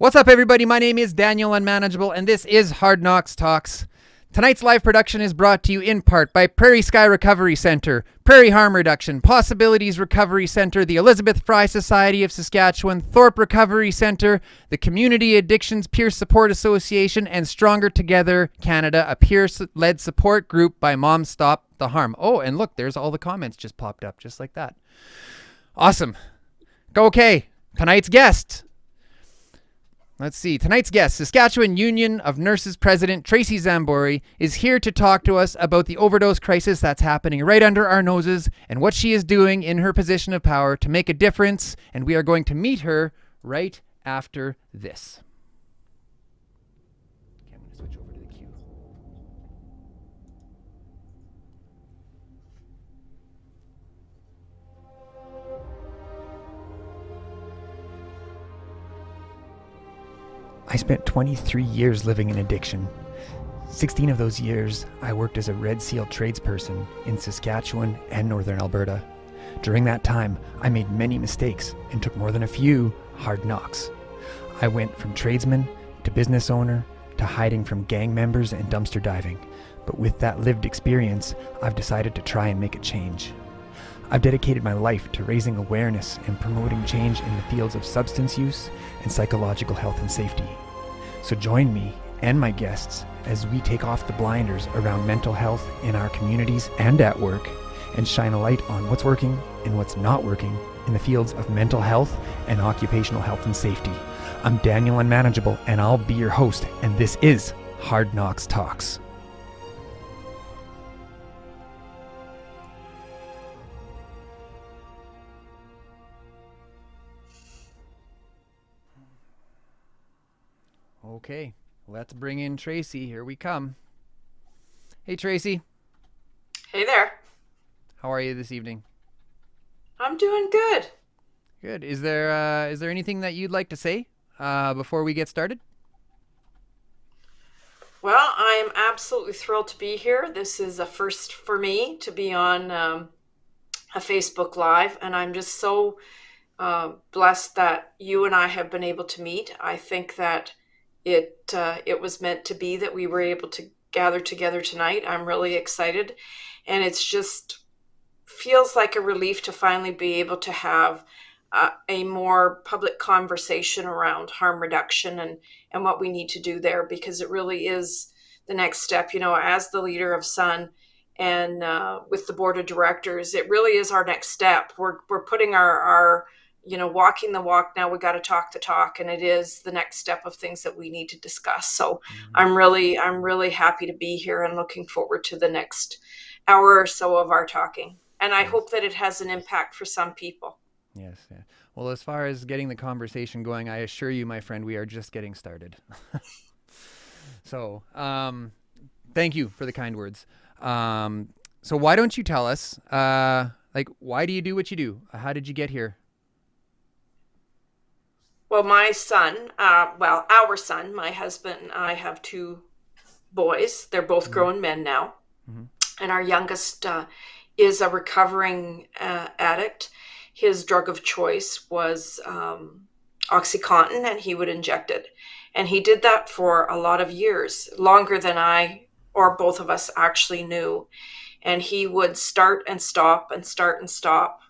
What's up, everybody? My name is Daniel Unmanageable, and this is Hard Knox Talks. Tonight's live production is brought to you in part by Prairie Sky Recovery Center, Prairie Harm Reduction, Possibilities Recovery Center, the Elizabeth Fry Society of Saskatchewan, Thorpe Recovery Center, the Community Addictions Peer Support Association, and Stronger Together Canada, a peer-led support group by Moms Stop the Harm. Oh, and look, there's all the comments just popped up, just like that. Awesome. Okay, tonight's guest. Let's see. Tonight's guest, Saskatchewan Union of Nurses President Tracey Story, is here to talk to us about the overdose crisis that's happening right under our noses and what she is doing in her position of power to make a difference. And we are going to meet her right after this. Okay, I'm going to switch over to the queue. I spent 23 years living in addiction. 16 of those years, I worked as a Red Seal tradesperson in Saskatchewan and Northern Alberta. During that time, I made many mistakes and took more than a few hard knocks. I went from tradesman to business owner to hiding from gang members and dumpster diving. But with that lived experience, I've decided to try and make a change. I've dedicated my life to raising awareness and promoting change in the fields of substance use and psychological health and safety. So join me and my guests as we take off the blinders around mental health in our communities and at work and shine a light on what's working and what's not working in the fields of mental health and occupational health and safety. I'm Daniel Unmanageable, and I'll be your host, and this is Hard Knox Talks. Okay, let's bring in Tracy. Here we come. Hey, Tracy. Hey there. How are you this evening? I'm doing good. Good. Is there anything that you'd like to say before we get started? Well, I'm absolutely thrilled to be here. This is a first for me to be on a Facebook Live, and I'm just so blessed that you and I have been able to meet. I think that it was meant to be that we were able to gather together tonight. I'm really excited, and it's just feels like a relief to finally be able to have a more public conversation around harm reduction and what we need to do there, because it really is the next step. You know, as the leader of SUN and with the board of directors, it really is our next step. We're putting our walking the walk. Now we got to talk the talk, and it is the next step of things that we need to discuss. So I'm really happy to be here and looking forward to the next hour or so of our talking. And I hope that it has an impact for some people. Yes. Yeah. Well, as far as getting the conversation going, I assure you, my friend, we are just getting started. So, thank you for the kind words. So why don't you tell us, why do you do what you do? How did you get here? Well, my son, our son, my husband and I have two boys. They're both grown men now. Mm-hmm. And our youngest is a recovering addict. His drug of choice was OxyContin, and he would inject it. And he did that for a lot of years, longer than I or both of us actually knew. And he would start and stop and start and stop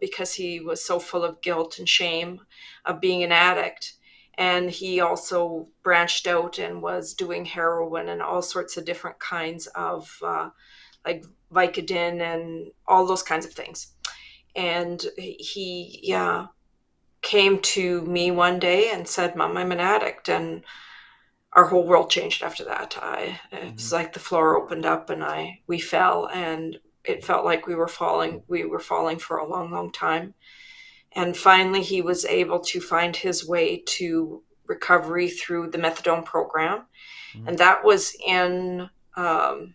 because he was so full of guilt and shame of being an addict. And he also branched out and was doing heroin and all sorts of different kinds of like Vicodin and all those kinds of things. And he came to me one day and said, "Mom, I'm an addict." And our whole world changed after that. It was like the floor opened up and we fell, and it felt like we were falling for a long, long time. And finally, he was able to find his way to recovery through the methadone program. Mm-hmm. And that was in, I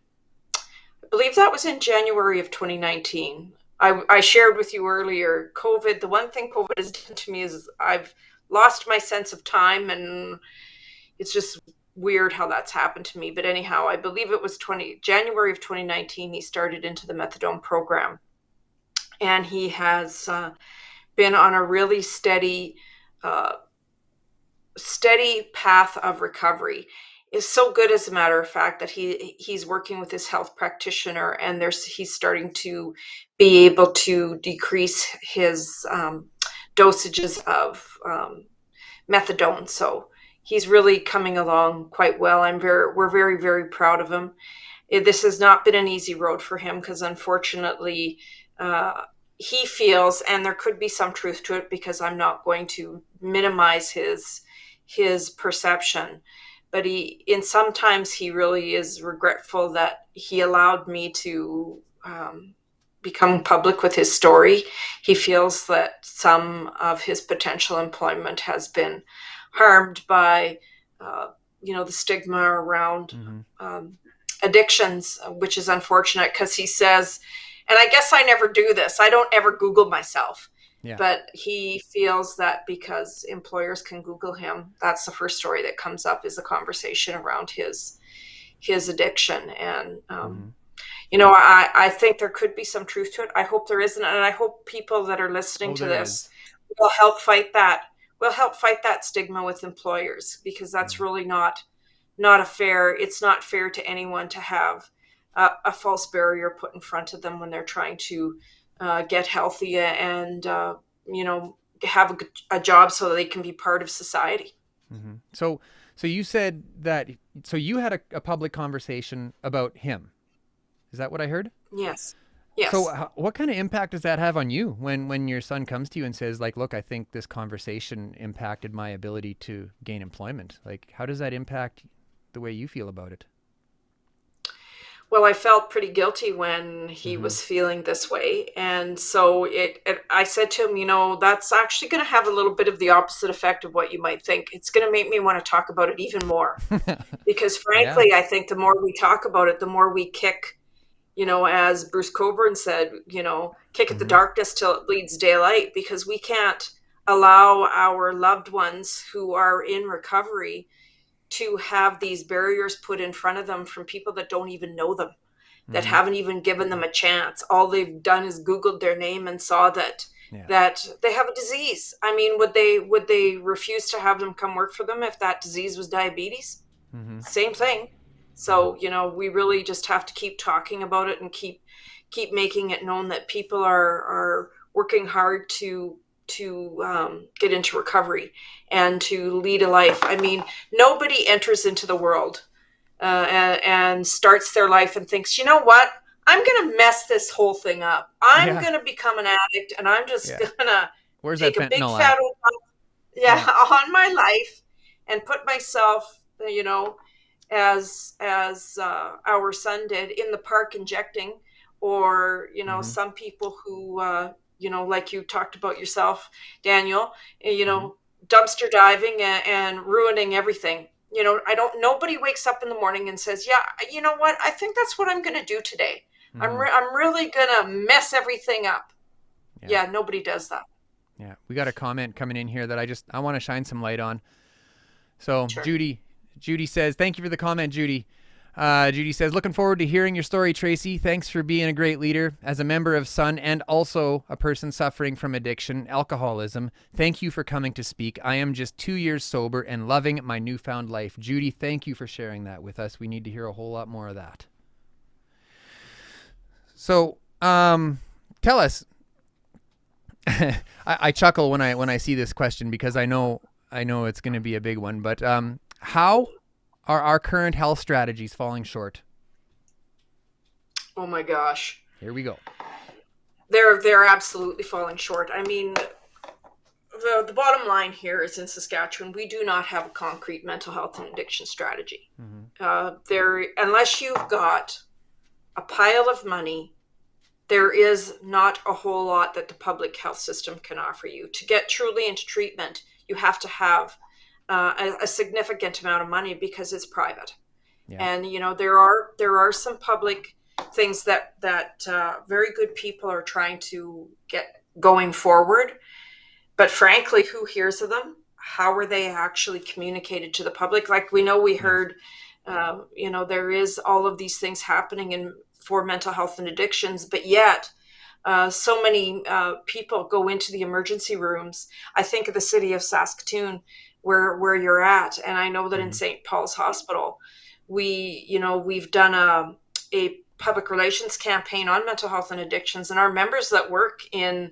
believe that was in January of 2019. I shared with you earlier, COVID, the one thing COVID has done to me is I've lost my sense of time, and it's just weird how that's happened to me. But anyhow, I believe it was January of 2019, he started into the methadone program. And he has been on a really steady steady path of recovery is so good, as a matter of fact, that he's working with his health practitioner, and he's starting to be able to decrease his dosages of methadone. So he's really coming along quite well. We're very, very proud of him. This has not been an easy road for him, because unfortunately, he feels, and there could be some truth to it, because I'm not going to minimize his perception, but sometimes he really is regretful that he allowed me to become public with his story. He feels that some of his potential employment has been harmed by, the stigma around addictions, which is unfortunate, because he says, and I guess I never do this, I don't ever Google myself. Yeah. But he feels that because employers can Google him, that's the first story that comes up, is a conversation around his addiction. And, I think there could be some truth to it. I hope there isn't. And I hope people that are listening to this will help fight that. Will help fight that stigma with employers, because that's really not it's not fair to anyone to have a false barrier put in front of them when they're trying to get healthy and, have a job so that they can be part of society. Mm-hmm. So you said that, so you had a public conversation about him. Is that what I heard? Yes. So what kind of impact does that have on you when your son comes to you and says, like, look, I think this conversation impacted my ability to gain employment? Like, how does that impact the way you feel about it? Well, I felt pretty guilty when he was feeling this way. And so I said to him, that's actually going to have a little bit of the opposite effect of what you might think. It's going to make me want to talk about it even more. Because frankly, I think the more we talk about it, the more we kick, as Bruce Coburn said, kick at the darkness till it bleeds daylight, because we can't allow our loved ones who are in recovery to have these barriers put in front of them from people that don't even know them, that haven't even given them a chance. All they've done is Googled their name and saw that they have a disease. I mean, would they refuse to have them come work for them if that disease was diabetes? Same thing. So, we really just have to keep talking about it and keep making it known that people are working hard to get into recovery and to lead a life. I mean, nobody enters into the world and starts their life and thinks, you know what, I'm going to mess this whole thing up. I'm going to become an addict, and I'm just going to take a big fat old on my life and put myself, as our son did, in the park injecting, or, some people who, like you talked about yourself, Daniel, dumpster diving and ruining everything. Nobody wakes up in the morning and says, yeah, you know what? I think that's what I'm going to do today. I'm really going to mess everything up. Yeah, nobody does that. Yeah. We got a comment coming in here that I want to shine some light on. So sure. Judy says, thank you for the comment, Judy. Judy says, looking forward to hearing your story, Tracy. Thanks for being a great leader as a member of Sun and also a person suffering from addiction, alcoholism. Thank you for coming to speak. I am just 2 years sober and loving my newfound life. Judy, thank you for sharing that with us. We need to hear a whole lot more of that. So, tell us, I chuckle when I see this question, because I know it's going to be a big one, but, how are our current health strategies falling short? Oh my gosh. Here we go. They're absolutely falling short. I mean, the bottom line here is, in Saskatchewan, we do not have a concrete mental health and addiction strategy. Unless you've got a pile of money, there is not a whole lot that the public health system can offer you. To get truly into treatment, you have to have a significant amount of money, because it's private. And there are some public things that very good people are trying to get going forward, but frankly, who hears of them? How are they actually communicated to the public? Like, we heard there is all of these things happening for mental health and addictions, but yet so many people go into the emergency rooms. I think of the city of Saskatoon, where you're at. And I know that in Mm-hmm. St. Paul's Hospital, we've done a public relations campaign on mental health and addictions, and our members that work in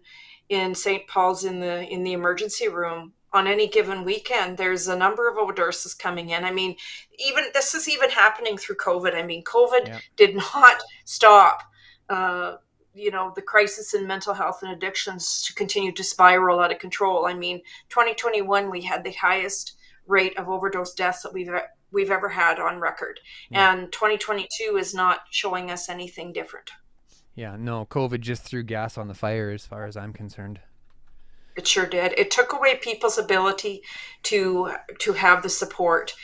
St. Paul's in the emergency room, on any given weekend, there's a number of overdoses coming in. I mean, even this is even happening through COVID. I mean, COVID Yeah. did not stop the crisis in mental health and addictions to continue to spiral out of control. I mean, 2021, we had the highest rate of overdose deaths that we've ever had on record. Yeah. And 2022 is not showing us anything different. Yeah. No, COVID just threw gas on the fire as far as I'm concerned. It sure did. It took away people's ability to have the support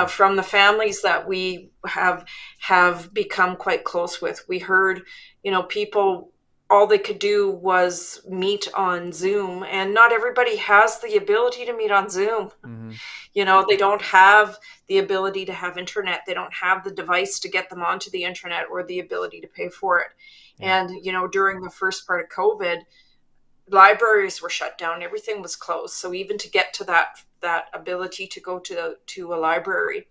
from the families that we have become quite close with. We heard, people, all they could do was meet on Zoom, and not everybody has the ability to meet on Zoom. Mm-hmm. They don't have the ability to have internet. They don't have the device to get them onto the internet or the ability to pay for it. Yeah. And, during the first part of COVID, libraries were shut down, everything was closed. So even to get to that ability to go to a library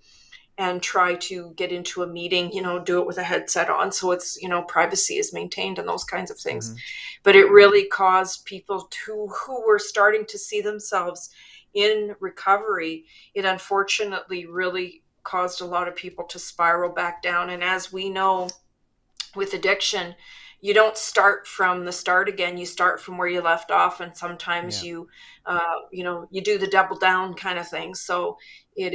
and try to get into a meeting, do it with a headset on, so it's, privacy is maintained and those kinds of things. Mm-hmm. But it really caused people who were starting to see themselves in recovery, it unfortunately really caused a lot of people to spiral back down. And as we know, with addiction, you don't start from the start again. You start from where you left off, and sometimes you do the double down kind of thing. So it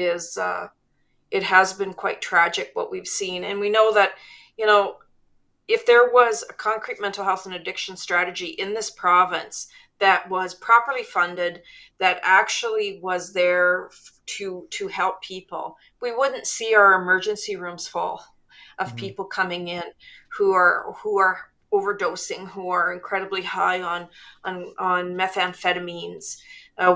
has been quite tragic what we've seen, and we know that if there was a concrete mental health and addiction strategy in this province that was properly funded, that actually was there to help people, we wouldn't see our emergency rooms full of Mm-hmm. people coming in who are overdosing, who are incredibly high on methamphetamines,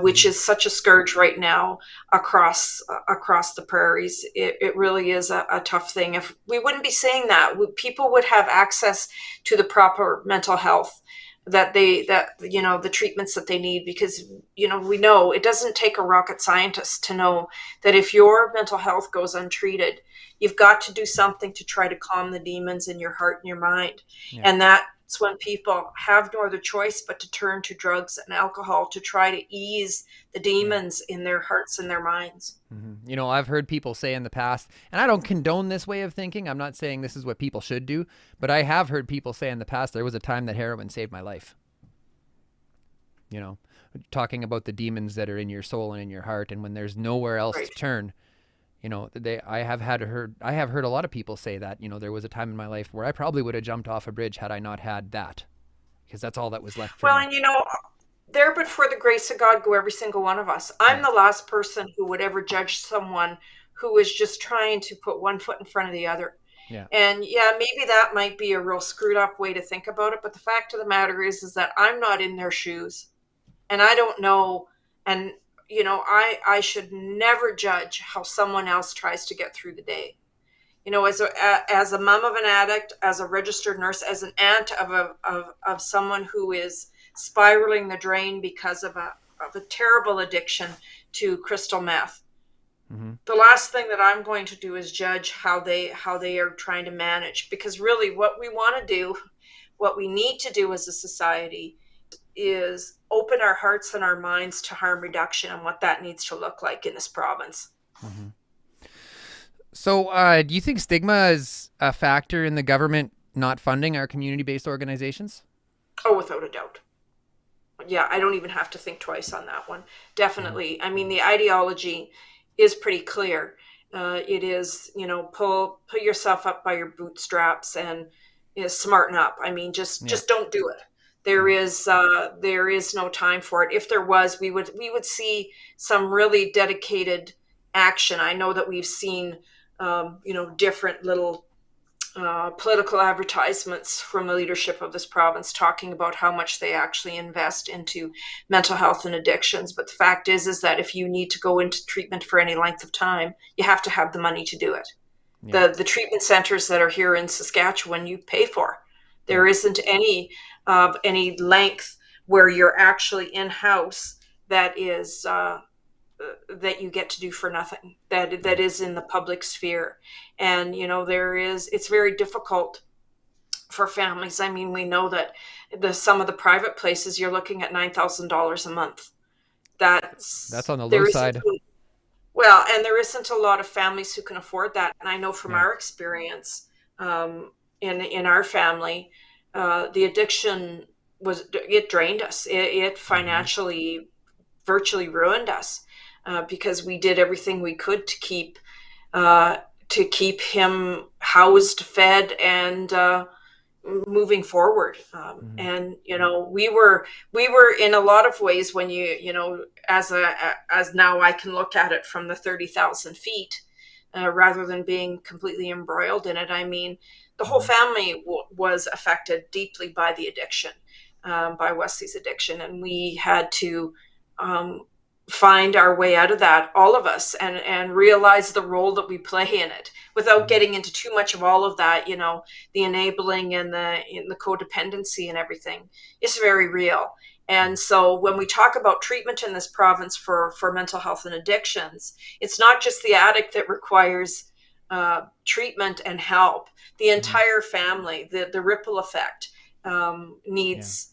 which is such a scourge right now across the prairies. It really is a tough thing. If we wouldn't be saying that, people would have access to the proper mental health the treatments that they need, because we know it doesn't take a rocket scientist to know that if your mental health goes untreated, you've got to do something to try to calm the demons in your heart and your mind. Yeah. And that's when people have no other choice but to turn to drugs and alcohol to try to ease the demons in their hearts and their minds. Mm-hmm. I've heard people say in the past, and I don't condone this way of thinking. I'm not saying this is what people should do, but I have heard people say in the past, there was a time that heroin saved my life. Talking about the demons that are in your soul and in your heart, and when there's nowhere else to turn, I have heard a lot of people say that, there was a time in my life where I probably would have jumped off a bridge had I not had that, because that's all that was left for me. And there, but for the grace of God, go every single one of us. I'm the last person who would ever judge someone who is just trying to put one foot in front of the other. Yeah. And maybe that might be a real screwed up way to think about it. But the fact of the matter is that I'm not in their shoes, and I don't know. And, I should never judge how someone else tries to get through the day. As a mom of an addict, as a registered nurse, as an aunt of someone who is spiraling the drain because of a terrible addiction to crystal meth. Mm-hmm. The last thing that I'm going to do is judge how they are trying to manage, because really what we need to do as a society is open our hearts and our minds to harm reduction and what that needs to look like in this province. Mm-hmm. So do you think stigma is a factor in the government not funding our community-based organizations? Oh, without a doubt. Yeah, I don't even have to think twice on that one. Definitely. I mean, the ideology is pretty clear. It is, pull yourself up by your bootstraps and smarten up. I mean, just don't do it. There is no time for it. If there was, we would see some really dedicated action. I know that we've seen, different little political advertisements from the leadership of this province talking about how much they actually invest into mental health and addictions. But the fact is that if you need to go into treatment for any length of time, you have to have the money to do it. Yeah. The treatment centers that are here in Saskatchewan, you pay for. There isn't any length where you're actually in-house that is that you get to do for nothing, that is in the public sphere. And it's very difficult for families. I mean, we know that some of the private places, you're looking at $9,000 a month. That's on the low There isn't, side. well, and there isn't a lot of families who can afford that. And I know from Yeah. our experience, in our family, the addiction it drained us. It financially virtually ruined us, because we did everything we could to keep him housed, fed, and moving forward. And we were in a lot of ways, when as now I can look at it from the 30,000 feet, rather than being completely embroiled in it. I mean, the whole family was affected deeply by the addiction, by Wesley's addiction, and we had to find our way out of that, all of us, and realize the role that we play in it, without getting into too much of all of that. The enabling and the codependency and everything is very real. And so when we talk about treatment in this province for mental health and addictions, it's not just the addict that requires treatment and help. The entire family, the ripple effect, needs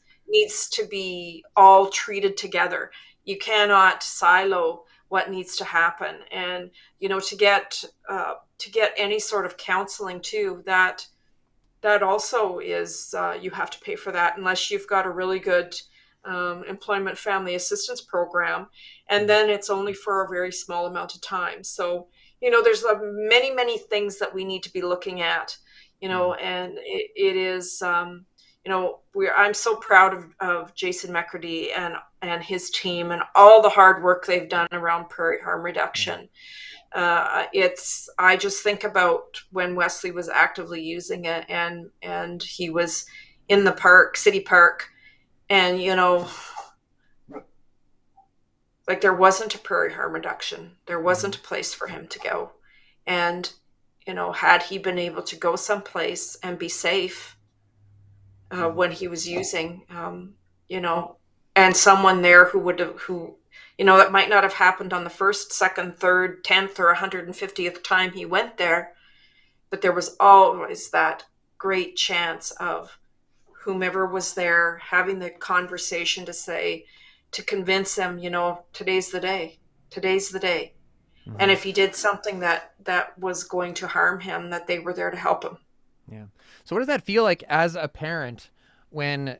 to be all treated together. You cannot silo what needs to happen. And to get any sort of counseling too, that also is, you have to pay for that, unless you've got a really good employment family assistance program, and then it's only for a very small amount of time. So there's many things that we need to be looking at, and it is I'm so proud of Jason McCurdy and his team, and all the hard work they've done around prairie harm reduction. I just think about when Wesley was actively using it, and he was in the city park, and like, there wasn't a prairie harm reduction. There wasn't a place for him to go. And had he been able to go someplace and be safe, when he was using, and someone there who that might not have happened on the first, second, third, 10th, or 150th time he went there, but there was always that great chance of whomever was there having the conversation to convince him, today's the day. And if he did something that was going to harm him, that they were there to help him. Yeah. So what does that feel like as a parent when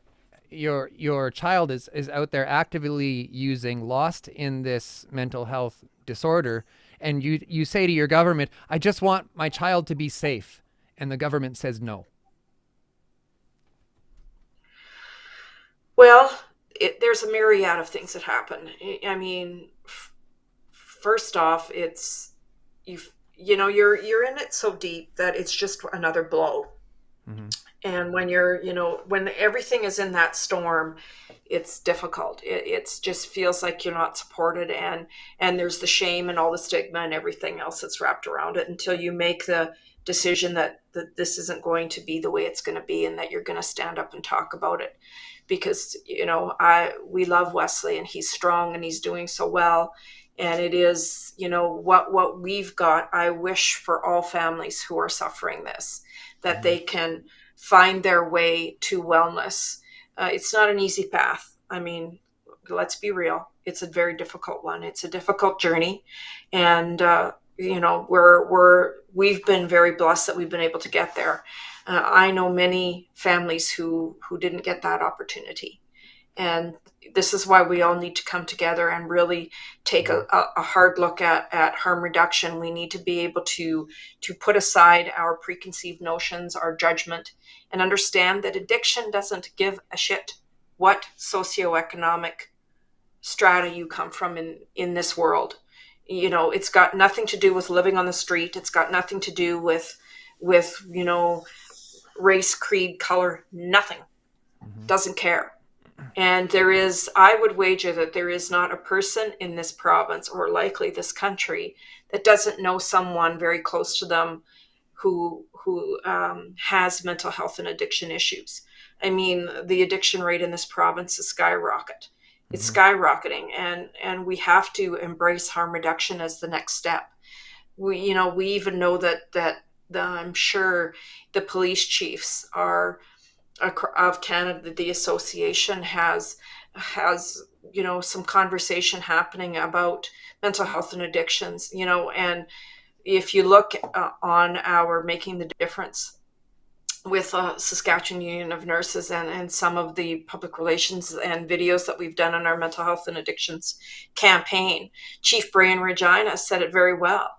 your child is out there actively using, lost in this mental health disorder, and you say to your government, I just want my child to be safe, and the government says no? Well, there's a myriad of things that happen. I mean, first off, it's you're in it so deep that it's just another blow. And when when everything is in that storm, it's difficult. It just feels like you're not supported, and there's the shame and all the stigma and everything else that's wrapped around it, until you make the decision that this isn't going to be the way it's going to be, and that you're going to stand up and talk about it. Because we love Wesley, and he's strong, and he's doing so well. And it is, what we've got. I wish for all families who are suffering this, that they can find their way to wellness. It's not an easy path. I mean, let's be real. It's a very difficult one. It's a difficult journey. And, we've been very blessed that we've been able to get there. I know many families who didn't get that opportunity. And this is why we all need to come together and really take a hard look at harm reduction. We need to be able to put aside our preconceived notions, our judgment, and understand that addiction doesn't give a shit what socioeconomic strata you come from in this world. It's got nothing to do with living on the street. It's got nothing to do with race, creed, color, nothing. Doesn't care. And I would wager that there is not a person in this province, or likely this country, that doesn't know someone very close to them who has mental health and addiction issues. I mean, the addiction rate in this province is skyrocket. It's skyrocketing, and we have to embrace harm reduction as the next step. We even know that I'm sure the police chiefs are of Canada, the association has some conversation happening about mental health and addictions, and if you look on our Making the Difference with Saskatchewan Union of Nurses and some of the public relations and videos that we've done on our mental health and addictions campaign, Chief Brian Regina said it very well.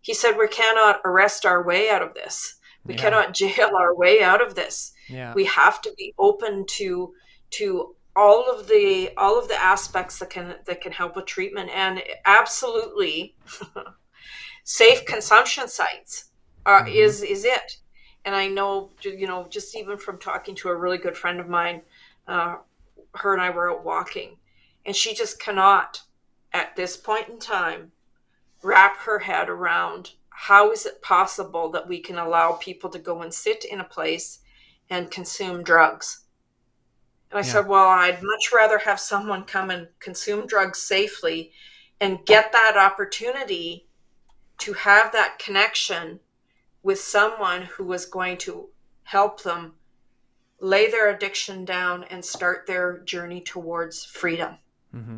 He said, we cannot arrest our way out of this. We cannot jail our way out of this. Yeah. We have to be open to all of the aspects that can help with treatment, and absolutely safe consumption sites is it. And I know, just even from talking to a really good friend of mine, her and I were out walking, and she just cannot, at this point in time, wrap her head around how is it possible that we can allow people to go and sit in a place and consume drugs. And I said, well, I'd much rather have someone come and consume drugs safely and get that opportunity to have that connection with someone who was going to help them lay their addiction down and start their journey towards freedom,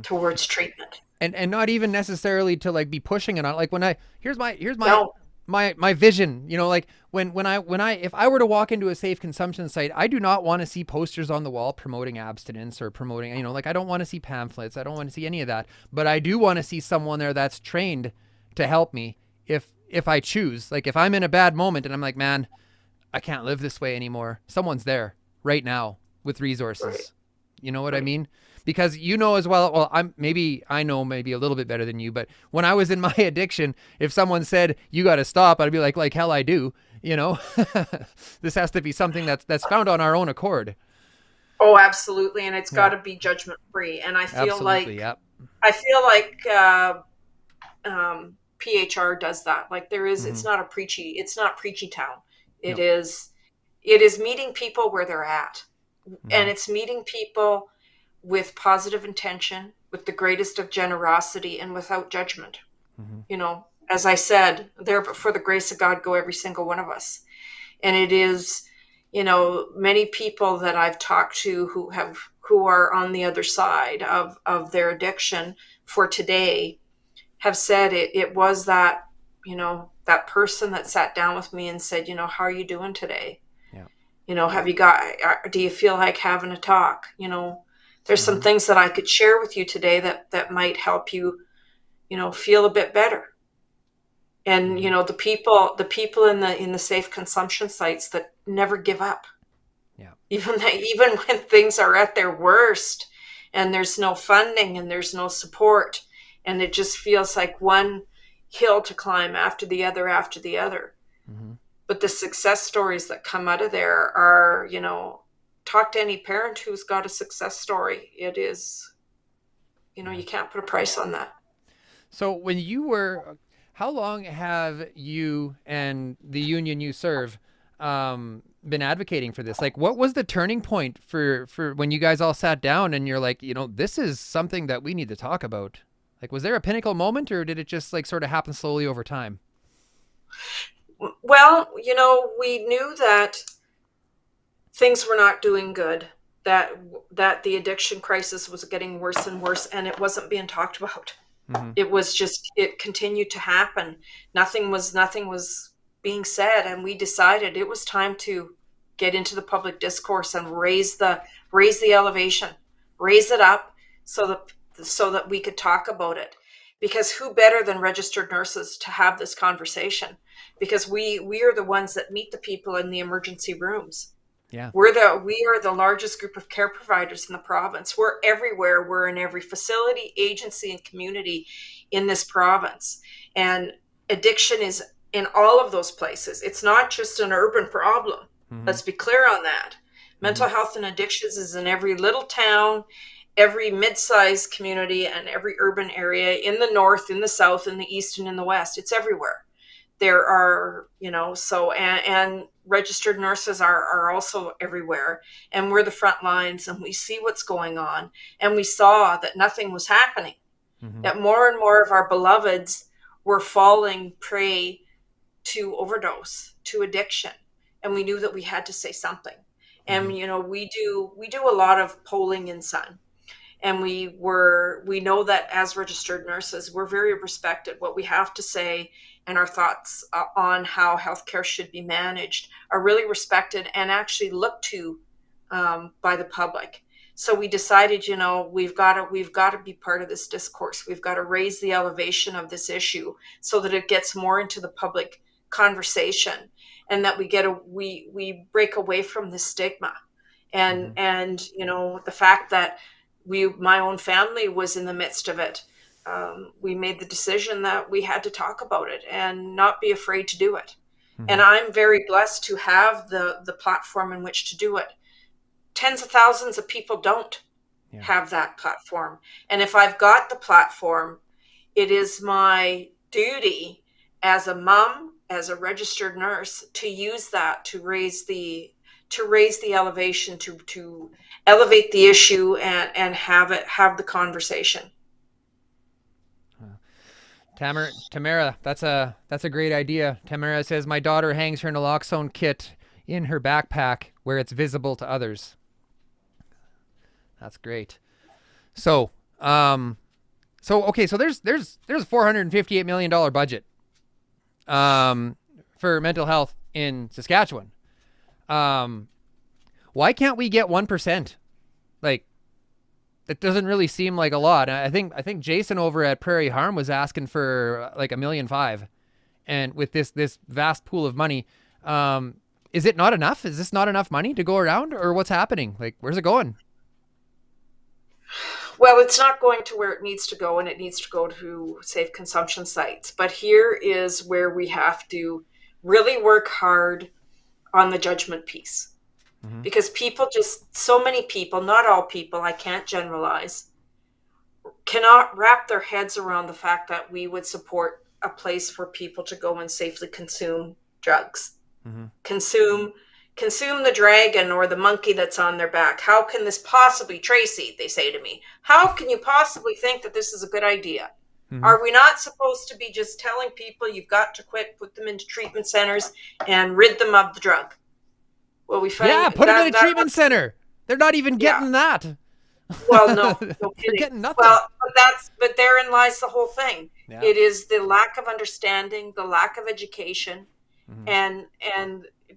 towards treatment. And not even necessarily to like be pushing it on, like when here's my No. my vision, like when I if I were to walk into a safe consumption site, I do not want to see posters on the wall promoting abstinence or promoting, like I don't want to see pamphlets. I don't want to see any of that, but I do want to see someone there that's trained to help me if I choose. Like if I'm in a bad moment and I'm like, man, I can't live this way anymore, someone's there right now with resources. Right. You know what I mean? Because as well, I know maybe a little bit better than you, but when I was in my addiction, if someone said, you got to stop, I'd be like hell I do, This has to be something that's found on our own accord. Oh, absolutely. And it's got to be judgment free. And I feel PHR does that. Like there is, it's not preachy town. It is meeting people where they're at. And it's meeting people with positive intention, with the greatest of generosity, and without judgment. As I said, there for the grace of God go every single one of us. And it is, many people that I've talked to who are on the other side of their addiction for today have said it was that, that person that sat down with me and said, how are you doing today? Do you feel like having a talk? There's some things that I could share with you today that might help you, feel a bit better. And, the people in the safe consumption sites that never give up. Yeah. Even when things are at their worst and there's no funding and there's no support and it just feels like one hill to climb after the other. But the success stories that come out of there are, talk to any parent who's got a success story. It is, you can't put a price on that. So how long have you and the union you serve been advocating for this? Like, what was the turning point for when you guys all sat down and you're like, this is something that we need to talk about? Like, was there a pinnacle moment, or did it just like sort of happen slowly over time? Well, we knew that things were not doing good, that the addiction crisis was getting worse and worse, and it wasn't being talked about. It was just, it continued to happen. Nothing was being said, and we decided it was time to get into the public discourse and raise the elevation, raise it up so that we could talk about it. Because who better than registered nurses to have this conversation? Because we are the ones that meet the people in the emergency rooms. Yeah. We are the largest group of care providers in the province. We're everywhere. We're in every facility, agency, and community in this province. And addiction is in all of those places. It's not just an urban problem. Let's be clear on that. Mental health and addictions is in every little town, every mid-sized community, and every urban area in the north, in the south, in the east, and in the west. It's everywhere. There are, and registered nurses are also everywhere, and we're the front lines, and we see what's going on, and we saw that nothing was happening, that more and more of our beloveds were falling prey to overdose, to addiction, and we knew that we had to say something. And we do a lot of polling in Sun, and we know that as registered nurses, we're very respected. What we have to say and our thoughts on how healthcare should be managed are really respected and actually looked to by the public. So we decided, we've got to be part of this discourse. We've got to raise the elevation of this issue so that it gets more into the public conversation, and that we break away from the stigma. And the fact that my own family was in the midst of it, we made the decision that we had to talk about it and not be afraid to do it. And I'm very blessed to have the platform in which to do it. Tens of thousands of people don't have that platform. And if I've got the platform, it is my duty as a mom, as a registered nurse, to use that to raise the elevation, to elevate the issue and have the conversation. Tamara, that's a great idea. Tamara says, my daughter hangs her naloxone kit in her backpack where it's visible to others. That's great. So there's a $458 million budget for mental health in Saskatchewan. Why can't we get 1%? Like, that doesn't really seem like a lot. I think Jason over at Prairie Harm was asking for like $1.5 million, and with this vast pool of money, is it not enough? Is this not enough money to go around, or what's happening? Like, where's it going? Well, it's not going to where it needs to go, and it needs to go to safe consumption sites. But here is where we have to really work hard on the judgment piece. Because so many people, not all people, I can't generalize, cannot wrap their heads around the fact that we would support a place for people to go and safely consume drugs. Consume the dragon or the monkey that's on their back. How can this possibly, Tracy, they say to me, how can you possibly think that this is a good idea? Are we not supposed to be just telling people you've got to quit, put them into treatment centers, and rid them of the drug? Well, we find put them in a treatment center. They're not even getting that. Well, no They're getting nothing. Well, but therein lies the whole thing. Yeah. It is the lack of understanding, the lack of education, and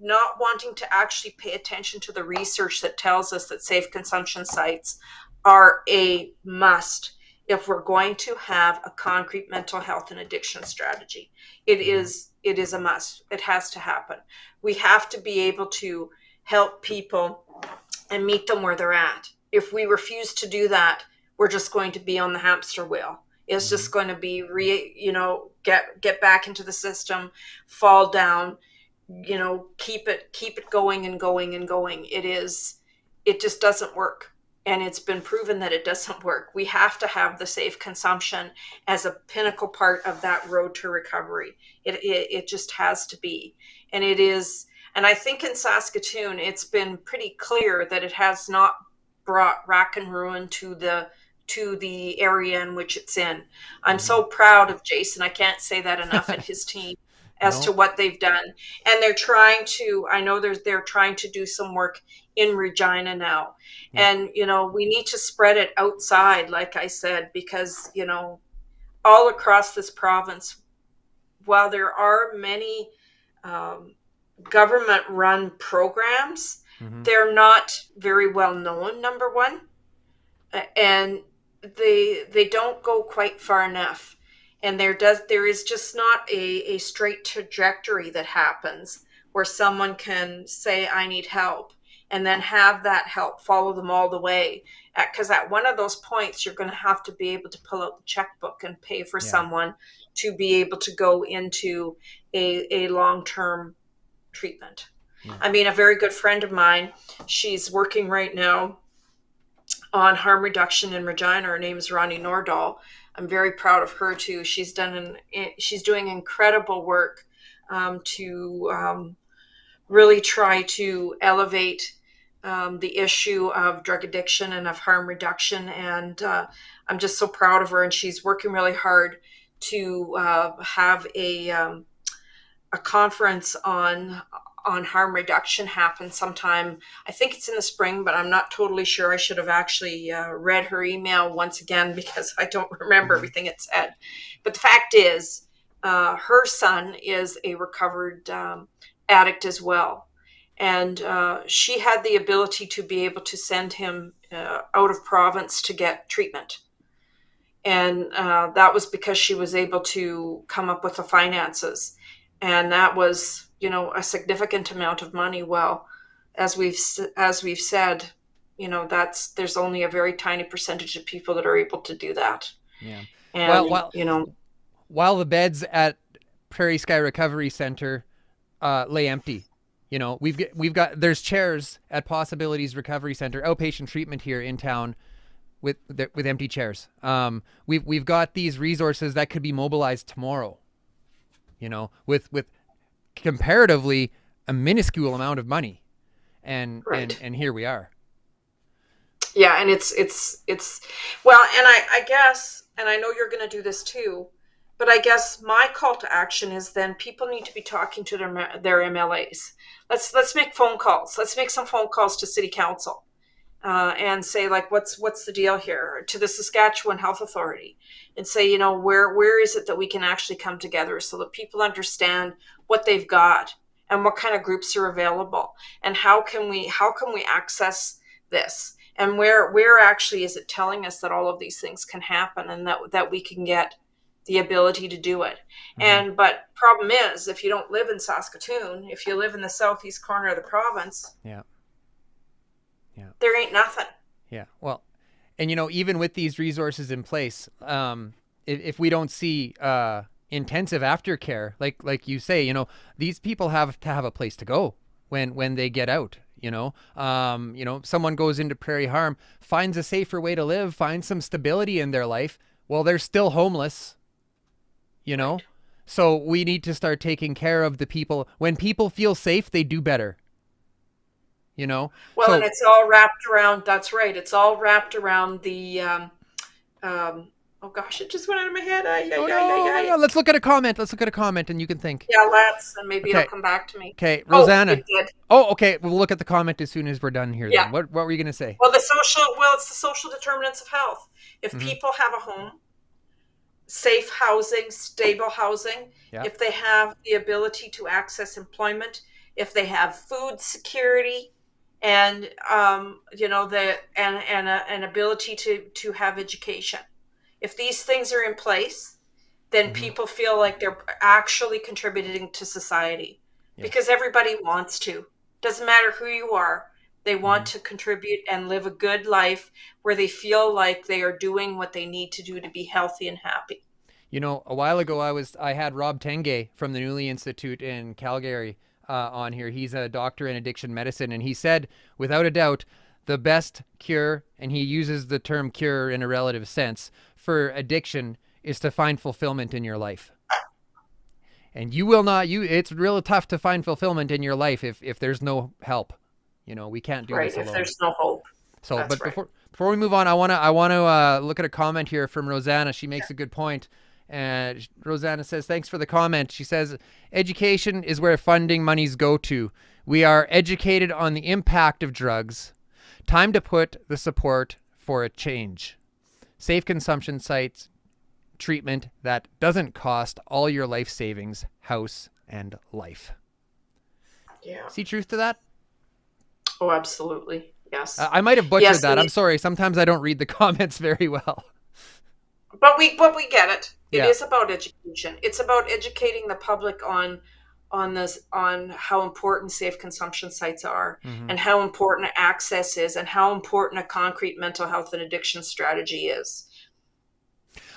not wanting to actually pay attention to the research that tells us that safe consumption sites are a must if we're going to have a concrete mental health and addiction strategy. It is a must. It has to happen. We have to be able to help people and meet them where they're at. If we refuse to do that, we're just going to be on the hamster wheel. It's just going to be get back into the system, fall down, keep it going and going and going. It just doesn't work. And it's been proven that it doesn't work. We have to have the safe consumption as a pinnacle part of that road to recovery. It just has to be. And it is, and I think in Saskatoon, it's been pretty clear that it has not brought rack and ruin to the area in which it's in. I'm so proud of Jason. I can't say that enough, and his team as to what they've done. And they're trying to do some work in Regina now. And, we need to spread it outside, like I said, because, all across this province, while there are many government-run programs, they're not very well known, number one. And they don't go quite far enough. And there is just not a straight trajectory that happens where someone can say, I need help, and then have that help follow them all the way. Because at one of those points, you're going to have to be able to pull out the checkbook and pay for someone to be able to go into a long-term treatment. I mean, a very good friend of mine, she's working right now on harm reduction in Regina. Her name is Ronnie Nordahl. I'm very proud of her too. She's doing incredible work to really try to elevate the issue of drug addiction and of harm reduction. And I'm just so proud of her. And she's working really hard to have a conference on harm reduction happen sometime. I think it's in the spring, but I'm not totally sure. I should have actually read her email once again because I don't remember everything it said. But the fact is, her son is a recovered addict as well. And she had the ability to be able to send him out of province to get treatment. And that was because she was able to come up with the finances. And that was, a significant amount of money. Well, as we've said, there's only a very tiny percentage of people that are able to do that. Yeah. And, while the beds at Prairie Sky Recovery Center lay empty, there's chairs at Possibilities Recovery Center, outpatient treatment here in town, with empty chairs. We've got these resources that could be mobilized tomorrow, with comparatively a minuscule amount of money, and right. and here we are. Yeah, and it's well, and I guess, and I know you're going to do this too, but I guess my call to action is then people need to be talking to their MLAs. Let's make phone calls. Let's make some phone calls to City Council. And say, like, what's the deal here, to the Saskatchewan Health Authority, and say, where is it that we can actually come together so that people understand what they've got and what kind of groups are available, and how can we access this, and where actually is it telling us that all of these things can happen, and that we can get the ability to do it. But problem is, if you don't live in Saskatoon, if you live in the southeast corner of the province, there ain't nothing. Yeah. Well, and even with these resources in place, if we don't see intensive aftercare, like you say, these people have to have a place to go when they get out. Someone goes into Prairie Harm, finds a safer way to live, finds some stability in their life. Well, they're still homeless. Right. So we need to start taking care of the people. When people feel safe, they do better. Well, and it's all wrapped around. That's right. It's all wrapped around the. Oh gosh, it just went out of my head. No. Let's look at a comment. And you can think. Yeah, and maybe it'll come back to me. Okay, Rosanna. Oh, it did. Oh, okay. We'll look at the comment as soon as we're done here. Yeah. Then. What were you going to say? Well, it's the social determinants of health. If people have a home, safe housing, stable housing, if they have the ability to access employment, if they have food security, and an ability to have education. If these things are in place, then people feel like they're actually contributing to society, because everybody wants to. Doesn't matter who you are. They want to contribute and live a good life where they feel like they are doing what they need to do to be healthy and happy. A while ago, I had Rob Tenge from the Newley Institute in Calgary on here. He's a doctor in addiction medicine, and he said, without a doubt, the best cure, and he uses the term cure in a relative sense, for addiction is to find fulfillment in your life. And it's real tough to find fulfillment in your life if there's no help. We can't do this alone. Right, if there's no hope. So, that's but before we move on, I want to look at a comment here from Rosanna. She makes a good point. And Rosanna says, thanks for the comment. She says, education is where funding monies go to. We are educated on the impact of drugs. Time to put the support for a change. Safe consumption sites, treatment that doesn't cost all your life savings, house, and life. Yeah. See truth to that? Oh, absolutely. Yes. I might have butchered that. I'm sorry. Sometimes I don't read the comments very well. But we get it. It is about education. It's about educating the public on how important safe consumption sites are, and how important access is, and how important a concrete mental health and addiction strategy is.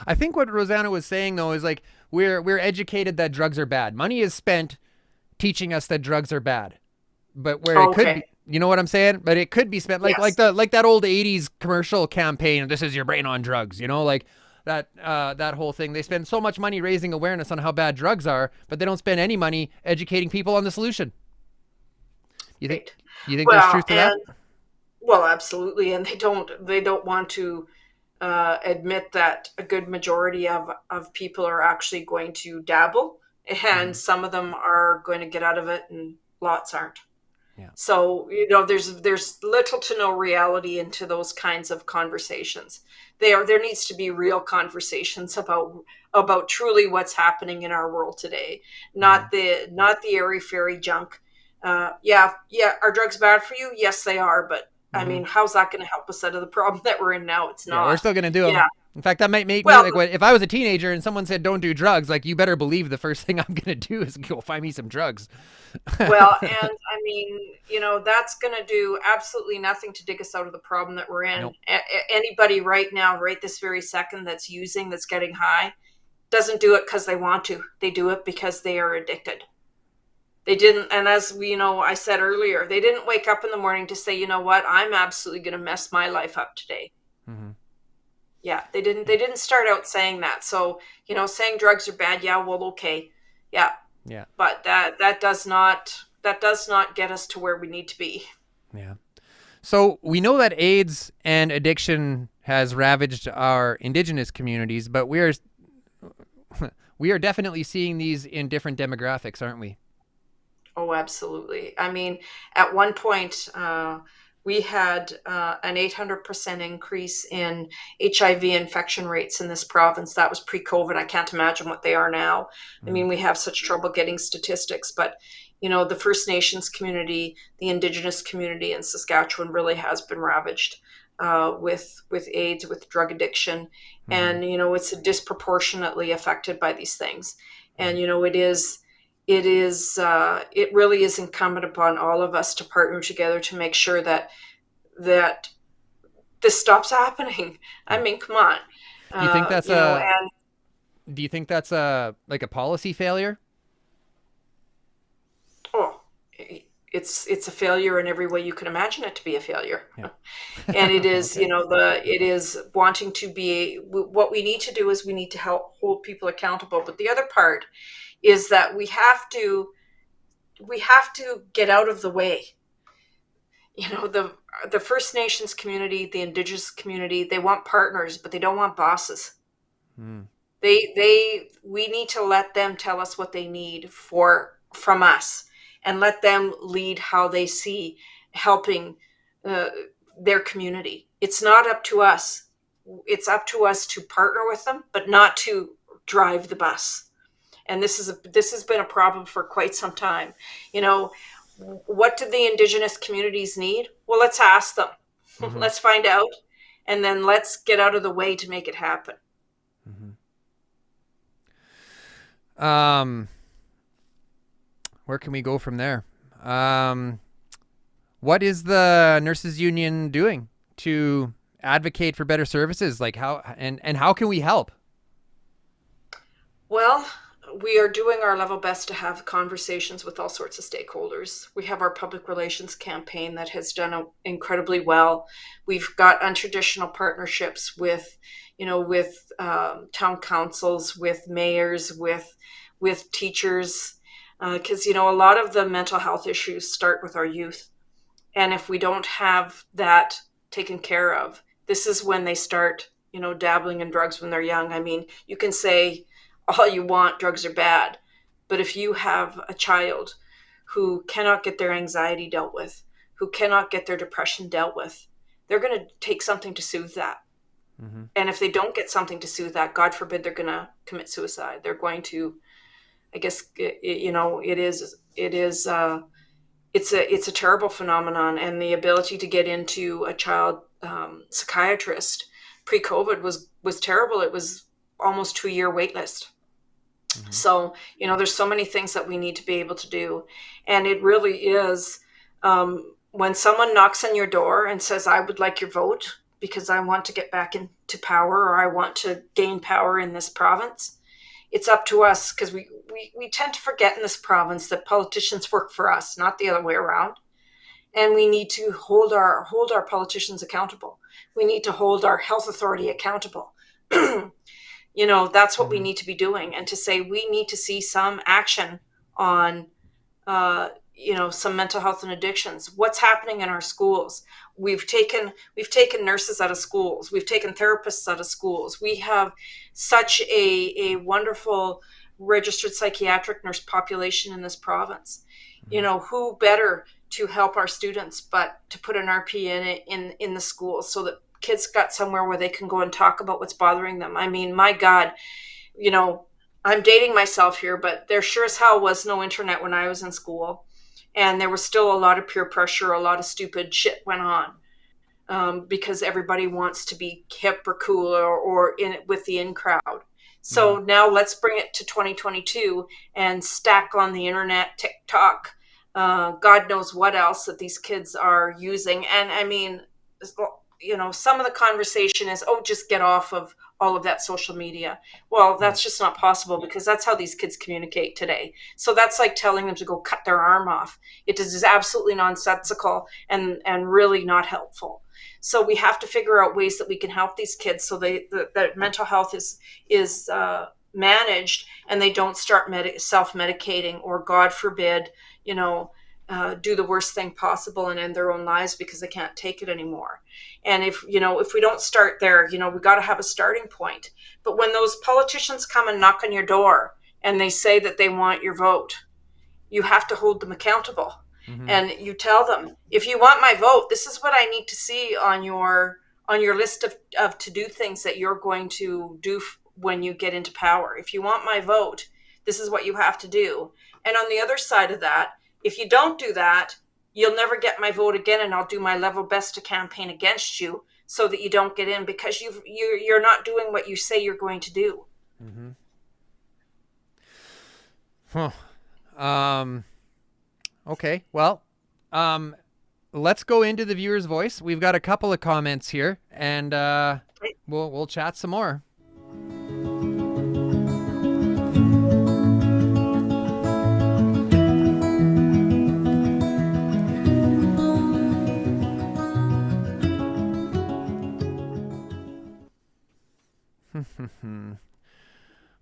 I think what Rosanna was saying, though, is like we're educated that drugs are bad. Money is spent teaching us that drugs are bad, but it could be, you know what I'm saying? But it could be spent like that old '80s commercial campaign. This is your brain on drugs. that whole thing. They spend so much money raising awareness on how bad drugs are, but they don't spend any money educating people on the solution. You think there's truth to that? Well, absolutely, and they don't want to admit that a good majority of people are actually going to dabble, and some of them are going to get out of it, and lots aren't. Yeah. So there's little to no reality into those kinds of conversations. There needs to be real conversations about truly what's happening in our world today, not the airy fairy junk. Yeah, are drugs bad for you? Yes, they are, but I mean, how's that going to help us out of the problem that we're in now? It's not. Yeah, we're still going to do them. Yeah. In fact, that might make me like, if I was a teenager and someone said don't do drugs, like, you better believe the first thing I'm going to do is go find me some drugs. Well, and I mean, that's going to do absolutely nothing to dig us out of the problem that we're in. Nope. Anybody right now, right this very second, that's getting high, doesn't do it because they want to. They do it because they are addicted. They didn't, and as I said earlier, they didn't wake up in the morning to say, you know what, I'm absolutely going to mess my life up today. Mm-hmm. Yeah, they didn't start out saying that. So, saying drugs are bad, yeah, well, okay. Yeah. Yeah. But that does not get us to where we need to be. Yeah. So we know that AIDS and addiction has ravaged our Indigenous communities, but we are definitely seeing these in different demographics, aren't we? Oh, absolutely. I mean, at one point, we had an 800% increase in HIV infection rates in this province. That was pre-COVID. I can't imagine what they are now. I mean, we have such trouble getting statistics, but the First Nations community, the Indigenous community in Saskatchewan really has been ravaged with AIDS, with drug addiction. And, it's disproportionately affected by these things. And, it really is incumbent upon all of us to partner together to make sure that this stops happening. I mean, come on. Do you think that's do you think that's like a policy failure? Oh, it's a failure in every way you can imagine it to be a failure. Yeah. And it is, okay. It is wanting to be, what we need to do is we need to help hold people accountable. But the other part is that we have to get out of the way. The First Nations community, the Indigenous community, they want partners, but they don't want bosses. We need to let them tell us what they need from us, and let them lead how they see helping their community. It's not up to us. It's up to us to partner with them, but not to drive the bus. And this has been a problem for quite some time. What do the Indigenous communities need? Well, let's ask them. Mm-hmm. Let's find out, and then let's get out of the way to make it happen. Mm-hmm. Where can we go from there? What is the nurses union doing to advocate for better services? Like how can we help? Well, we are doing our level best to have conversations with all sorts of stakeholders. We have our public relations campaign that has done incredibly well. We've got untraditional partnerships with town councils, with mayors, with teachers, because a lot of the mental health issues start with our youth. And if we don't have that taken care of, this is when they start, dabbling in drugs when they're young. I mean, you can say all you want, drugs are bad. But if you have a child who cannot get their anxiety dealt with, who cannot get their depression dealt with, they're going to take something to soothe that. Mm-hmm. And if they don't get something to soothe that, God forbid, they're going to commit suicide. They're going to, I guess, it's a terrible phenomenon. And the ability to get into a child psychiatrist pre-COVID was terrible. It was almost 2-year wait list. Mm-hmm. So, there's so many things that we need to be able to do. And it really is, when someone knocks on your door and says, I would like your vote because I want to get back into power, or I want to gain power in this province, it's up to us, because we tend to forget in this province that politicians work for us, not the other way around. And we need to hold our politicians accountable. We need to hold our health authority accountable. That's what we need to be doing. And to say we need to see some action on some mental health and addictions. What's happening in our schools? We've taken nurses out of schools. We've taken therapists out of schools. We have such a wonderful registered psychiatric nurse population in this province. Who better to help our students but to put an RP in the schools so that kids got somewhere where they can go and talk about what's bothering them. I mean, my God, I'm dating myself here, but there sure as hell was no internet when I was in school. And there was still a lot of peer pressure, a lot of stupid shit went on because everybody wants to be hip or cool or in it with the in crowd. So now let's bring it to 2022 and stack on the internet, TikTok, God knows what else that these kids are using. And I mean, some of the conversation is, just get off of all of that social media. Well, that's just not possible because that's how these kids communicate today. So that's like telling them to go cut their arm off. It is absolutely nonsensical and really not helpful. So we have to figure out ways that we can help these kids so that mental health is managed and they don't start self-medicating or, God forbid, do the worst thing possible and end their own lives because they can't take it anymore. And if we don't start there, we got to have a starting point. But when those politicians come and knock on your door and they say that they want your vote, you have to hold them accountable. And you tell them, if you want my vote, this is what I need to see on your list of to-do things that you're going to do when you get into power. If you want my vote, this is what you have to do. And on the other side of that, if you don't do that, you'll never get my vote again, and I'll do my level best to campaign against you so that you don't get in because you're not doing what you say you're going to do. Okay. Well, let's go into the viewer's voice. We've got a couple of comments here, and we'll chat some more.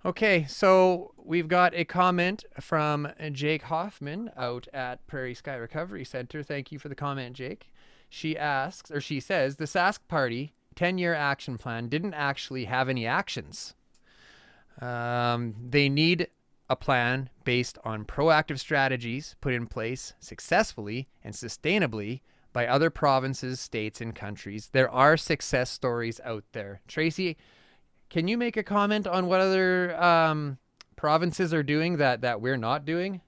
Okay, so we've got a comment from Jake Hoffman out at Prairie Sky Recovery Center. Thank you for the comment, Jake. She asks, or she says, the Sask Party 10-year action plan didn't actually have any actions. They need a plan based on proactive strategies put in place successfully and sustainably by other provinces, states, and countries. There are success stories out there. Tracy, can you make a comment on what other provinces are doing that we're not doing?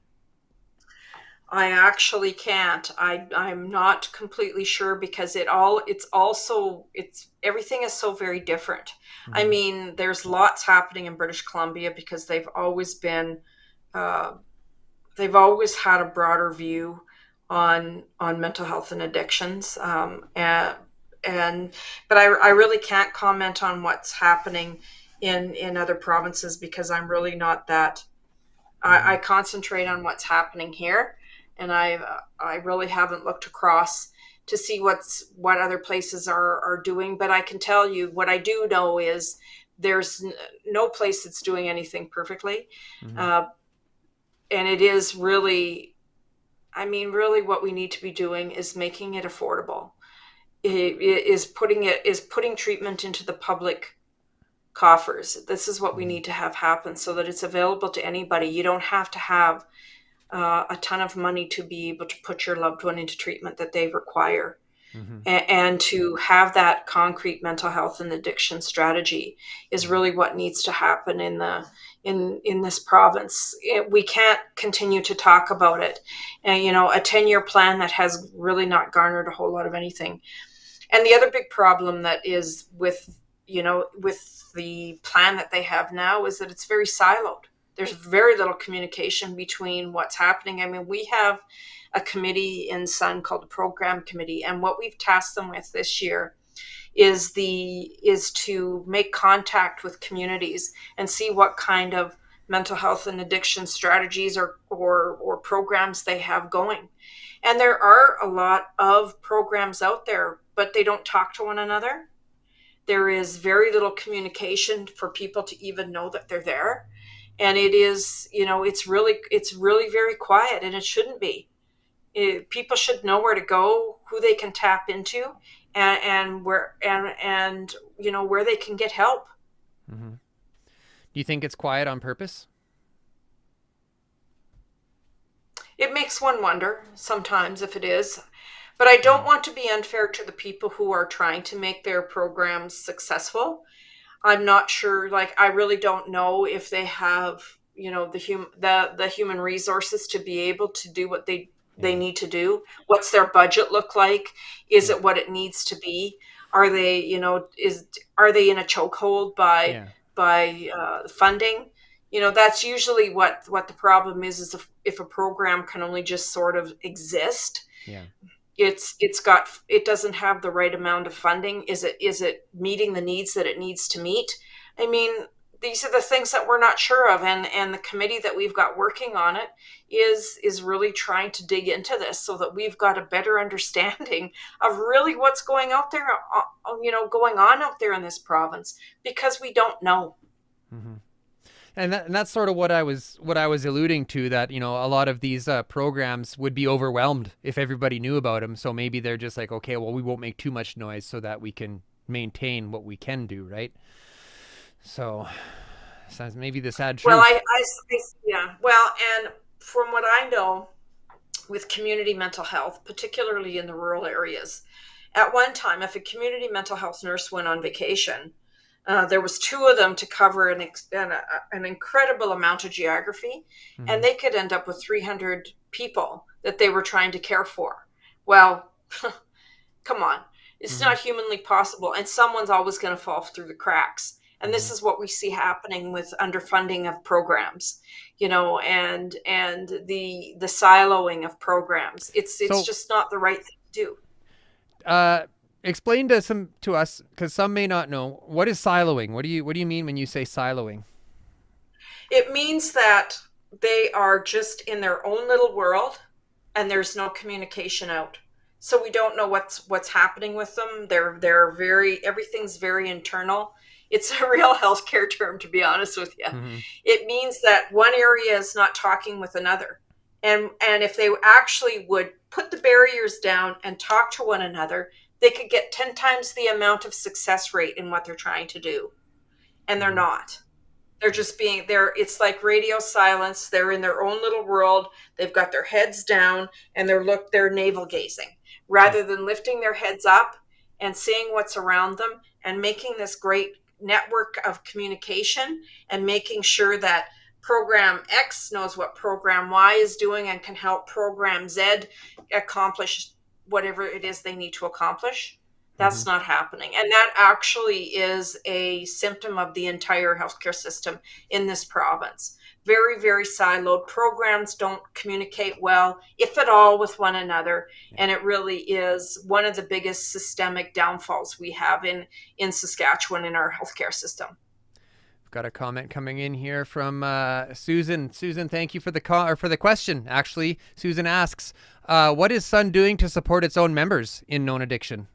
I actually can't. I'm not completely sure because everything is so very different. I mean, there's lots happening in British Columbia because they've always had a broader view on mental health and addictions. But I really can't comment on what's happening in other provinces because I'm really not that. I concentrate on what's happening here, and I really haven't looked across to see what other places are doing. But I can tell you what I do know is there's no place that's doing anything perfectly, and it is really, really what we need to be doing is making it affordable. Is putting treatment into the public coffers. This is what we need to have happen so that it's available to anybody. You don't have to have a ton of money to be able to put your loved one into treatment that they require. And to have that concrete mental health and addiction strategy is really what needs to happen in this province. We can't continue to talk about it. And, a 10-year plan that has really not garnered a whole lot of anything. And the other big problem that is with the plan that they have now is that it's very siloed. There's very little communication between what's happening. I mean, we have a committee in Sun called the Program Committee, and what we've tasked them with this year is to make contact with communities and see what kind of mental health and addiction strategies or programs they have going. And there are a lot of programs out there, but they don't talk to one another. There is very little communication for people to even know that they're there. And it is, it's really very quiet, and it shouldn't be. People should know where to go, who they can tap into, and where where they can get help. Mm-hmm. Do you think it's quiet on purpose? It makes one wonder sometimes if it is, but I don't want to be unfair to the people who are trying to make their programs successful. I'm not sure, I really don't know if they have, the human resources to be able to do what they need to do. What's their budget look like? Is it what it needs to be? Are they, are they in a chokehold by funding? That's usually what the problem is if a program can only just sort of exist. Yeah. It doesn't have the right amount of funding. Is it meeting the needs that it needs to meet? I mean, these are the things that we're not sure of, and the committee that we've got working on it is really trying to dig into this so that we've got a better understanding of really what's going out there, going on out there in this province, because we don't know. Mm-hmm. And that's sort of what I was alluding to, that, a lot of these programs would be overwhelmed if everybody knew about them. So maybe they're just like, okay, well, we won't make too much noise so that we can maintain what we can do, right? So that's maybe the sad truth. Well, yeah. Well, and from what I know with community mental health, particularly in the rural areas, at one time, if a community mental health nurse went on vacation, there was 2 of them to cover an incredible amount of geography, mm-hmm. and they could end up with 300 people that they were trying to care for. Well, come on. It's mm-hmm. not humanly possible, and someone's always going to fall through the cracks. And this is what we see happening with underfunding of programs, and the siloing of programs. It's just not the right thing to do. Explain to us, because some may not know, what is siloing? What do you mean when you say siloing? It means that they are just in their own little world, and there's no communication out. So we don't know what's happening with them. Everything's very internal. It's a real healthcare term, to be honest with you. Mm-hmm. It means that one area is not talking with another. And if they actually would put the barriers down and talk to one another, they could get 10 times the amount of success rate in what they're trying to do. And they're not. They're just it's like radio silence. They're in their own little world. They've got their heads down, and they're navel gazing rather than lifting their heads up and seeing what's around them and making this great network of communication and making sure that program X knows what program Y is doing and can help program Z accomplish whatever it is they need to accomplish. That's not happening. And that actually is a symptom of the entire healthcare system in this province. Very, very siloed. Programs don't communicate well, if at all, with one another. And it really is one of the biggest systemic downfalls we have in Saskatchewan in our healthcare system. I've got a comment coming in here from Susan. Susan, thank you for the question. Actually, Susan asks, what is Sun doing to support its own members in known addiction?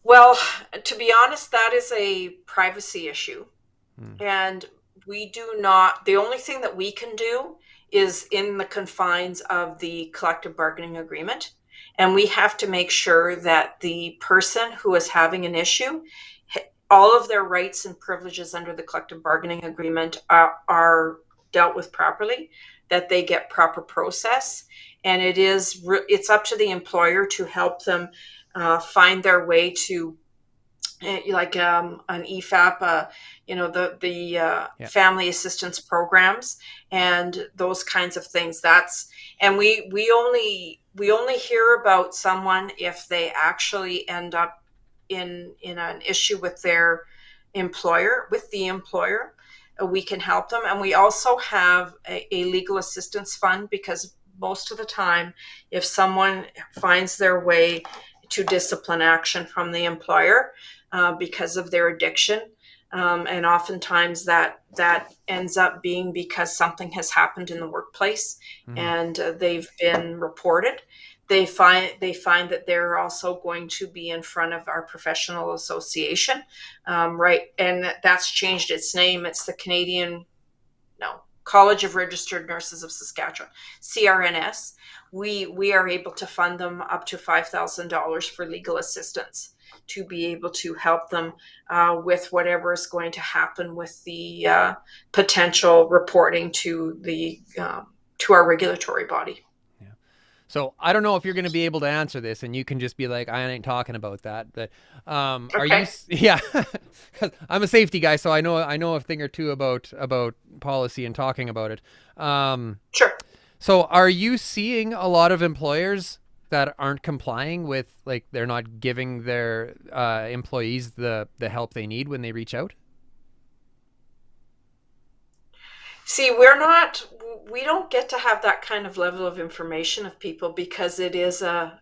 Well, to be honest, that is a privacy issue. And the only thing that we can do is in the confines of the collective bargaining agreement. And we have to make sure that the person who is having an issue, all of their rights and privileges under the collective bargaining agreement are dealt with properly, that they get proper process. And it's up to the employer to help them find their way to an EFAP, family assistance programs and those kinds of things. We only hear about someone if they actually end up in an issue with their employer, we can help them. And we also have a legal assistance fund, because most of the time, if someone finds their way to discipline action from the employer because of their addiction, and oftentimes that ends up being because something has happened in the workplace and they've been reported, they find that they're also going to be in front of our professional association, right? And that's changed its name. It's the College of Registered Nurses of Saskatchewan, CRNS. We are able to fund them up to $5,000 for legal assistance to be able to help them with whatever is going to happen with the potential reporting to our regulatory body. Yeah. So I don't know if you're going to be able to answer this, and you can just be like, I ain't talking about that. But are you? Yeah, I'm a safety guy, so I know a thing or two about policy and talking about it. Sure. So are you seeing a lot of employers that aren't complying with, like, they're not giving their employees the help they need when they reach out? See, we don't get to have that kind of level of information of people because it is a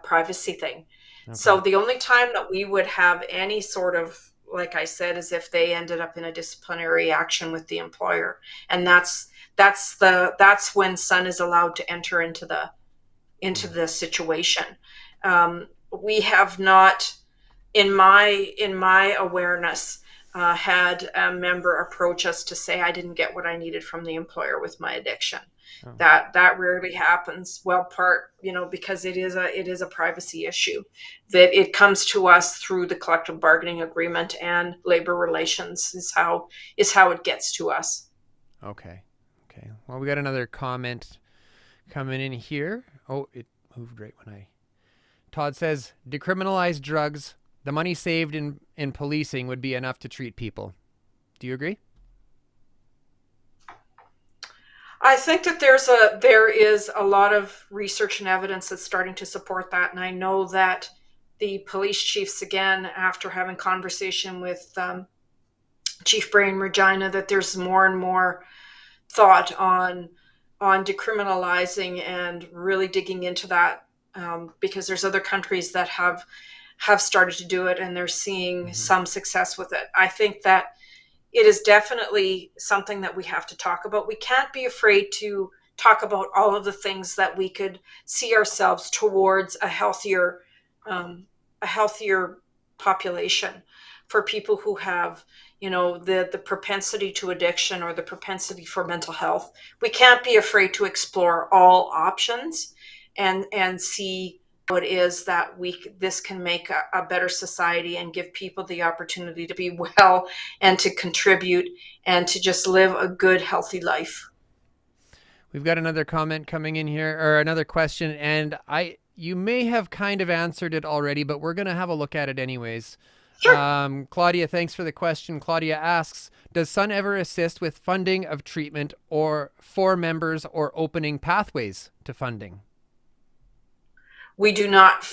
privacy thing. Okay. So the only time that we would have any sort of, like I said, is if they ended up in a disciplinary action with the employer. And that's when Sun is allowed to enter into the situation. We have not, in my awareness, had a member approach us to say, I didn't get what I needed from the employer with my addiction. Oh. That rarely happens. Well, because it is a privacy issue, that it comes to us through the collective bargaining agreement and labor relations is how it gets to us. Okay. Well, we got another comment coming in here. Oh, it moved right when Todd says, decriminalize drugs. The money saved in policing would be enough to treat people. Do you agree? I think that there is a lot of research and evidence that's starting to support that. And I know that the police chiefs, again, after having conversation with Chief Brian Regina, that there's more and more thought on decriminalizing and really digging into that, because there's other countries that have started to do it and they're seeing some success with it. I think that it is definitely something that we have to talk about. We can't be afraid to talk about all of the things that we could see ourselves towards a healthier population for people who have, the propensity to addiction or the propensity for mental health. We can't be afraid to explore all options and see how it is that this can make a better society and give people the opportunity to be well and to contribute and to just live a good, healthy life. We've got another comment coming in here, or another question, and you may have kind of answered it already, but we're going to have a look at it anyways. Sure. Claudia, thanks for the question. Claudia asks, does Sun ever assist with funding of treatment or for members or opening pathways to funding? We do not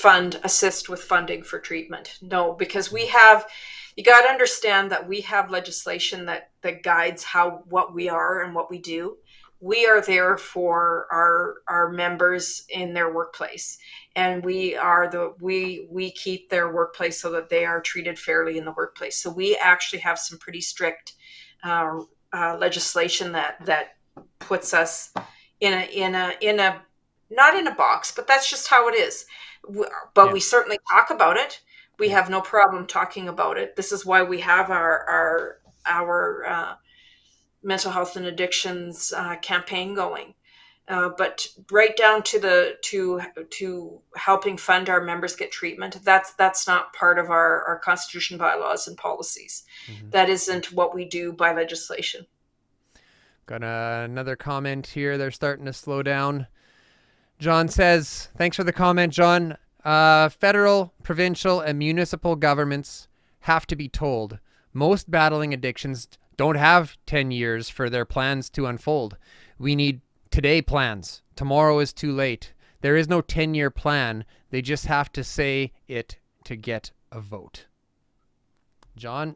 assist with funding for treatment. No, because you got to understand that we have legislation that guides what we are and what we do. We are there for our members in their workplace, and we keep their workplace so that they are treated fairly in the workplace. So we actually have some pretty strict legislation that puts us in a not in a box, but that's just how it is. But we certainly talk about it. We have no problem talking about it. This is why we have our mental health and addictions campaign going. But right down to helping fund our members get treatment, that's not part of our constitution, bylaws, and policies. Mm-hmm. That isn't what we do by legislation. Got another comment here. They're starting to slow down. John says, thanks for the comment, John. Federal, provincial, and municipal governments have to be told. Most battling addictions don't have 10 years for their plans to unfold. We need today plans. Tomorrow is too late. There is no 10-year plan. They just have to say it to get a vote. John,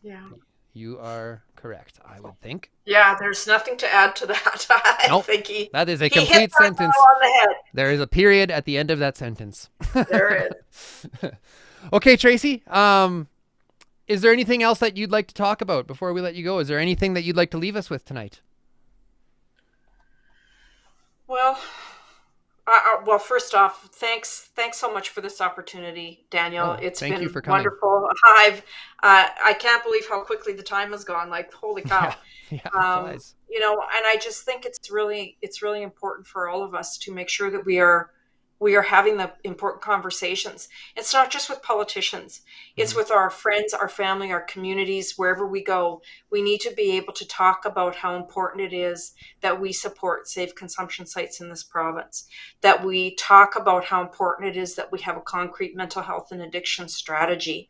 you are correct, I would think. Yeah, there's nothing to add to that. Nope. I think that is a complete sentence. On the head. There is a period at the end of that sentence. There is. Okay, Tracy. Is there anything else that you'd like to talk about before we let you go? Is there anything that you'd like to leave us with tonight? Well, Well, first off, thanks so much for this opportunity, Daniel. It's thank been you for coming. wonderful. I can't believe how quickly the time has gone. Like, holy cow. Yeah, it flies. And I just think it's really important for all of us to make sure that we are having the important conversations. It's not just with politicians. It's with our friends, our family, our communities, wherever we go. We need to be able to talk about how important it is that we support safe consumption sites in this province, that we talk about how important it is that we have a concrete mental health and addiction strategy.